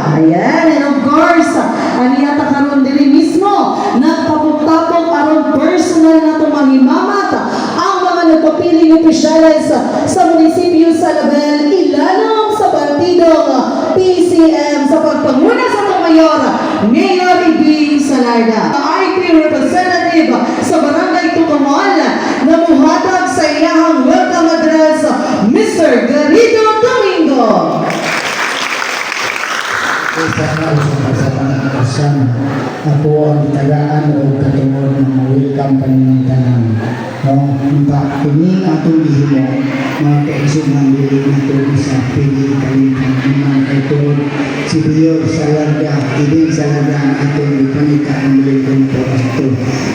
Ayan, and of course, aniyata karon diri mismo, nagtapok-tapok aron personal na tumahimamat ang mga nagpapiling opisyalis sa munisipyo sa Label, ilalong sa partidong PCM sa pagpanguna sa Mayor, Mayor Ibing Salarda. IT representative sa Barangay Tukamal na muhatag sa iyahang welcome address, Mr. Garrido Domingo. Sa panagkasan, ako ang itagaan o katungod ng welcome kanilang tanan. No, ini atong gihimo mga kaisog ng bilig na ito sa pili kalitan ng katungod si Mayor Salarda, Ibing Salarda ang atong ipanita ang bilig ito.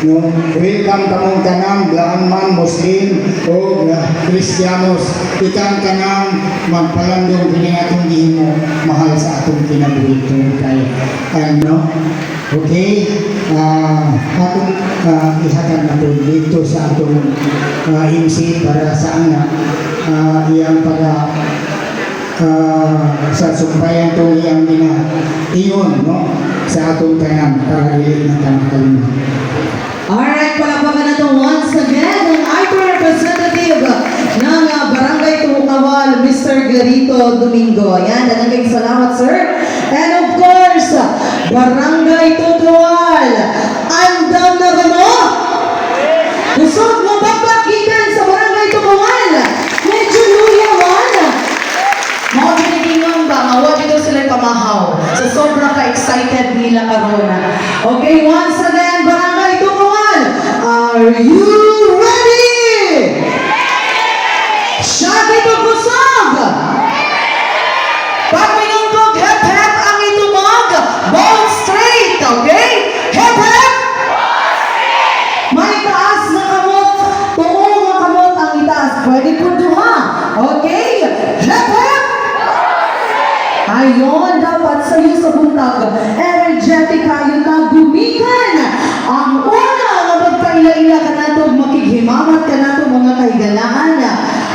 No, welcome kamong tanang blaan man Muslim o Kristiyanos, ikang kanang magpalandong kini atong gihimo mahal sa atong kinabuhi ito kay ano. Okay, atong ihatag na po dito sa atong MC para sa anak iyang para sa sumpayan to iyang iyon no sa atong tanan para dili na tamakalimutan. Alright, palakpakan na ito once again ang IT representative ng Barangay Tukawal, Mr. Garrido Domingo. Ayan, dalang salamat, sir. And of course, Barangay Tukawal, andam na ba mo? Kusog mo babagitan sa Barangay Tukawal. Medyo luyawan. Mga pinigingan ba? Mawa dito sila pamahaw. Sa sobrang ka-excited nila karon. Okay, once again, Barangay Tukawal, are you ready? Siya dito kusog. Pag minuntog, hep-hep ang itumog. Bone straight, okay? Hep-hep! May taas na kamot. Tuong na kamot ang itaas. Pwede po duha. Okay? Hep-hep! Ayon, dapat sa'yo sa buntag. Energetic kayo na gumikan. Ang una nga magpaila-ila ka na ito, makighimamat ka na ito mga kahigalaan.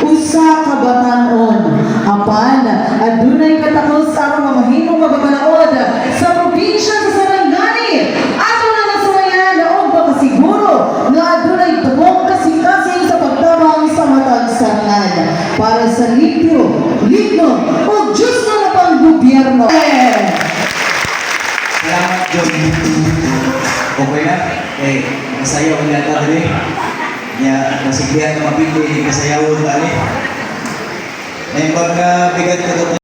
Usa ka batanon. Apan, adunay katakos sa mamahinong magabalaod sa probinsya sa Sarangani. Ato na nasawayan o makasiguro na adunay tubong kasing-kasing sa pagtabang sa matag sarangan para sa limpyo, ligno o Diyos na napang gobyerno. Salamat, John. Okay na? Masayaw ang lahat rin. Nasigbihan na mapili, kasayawon na rin. May pagkabigat ka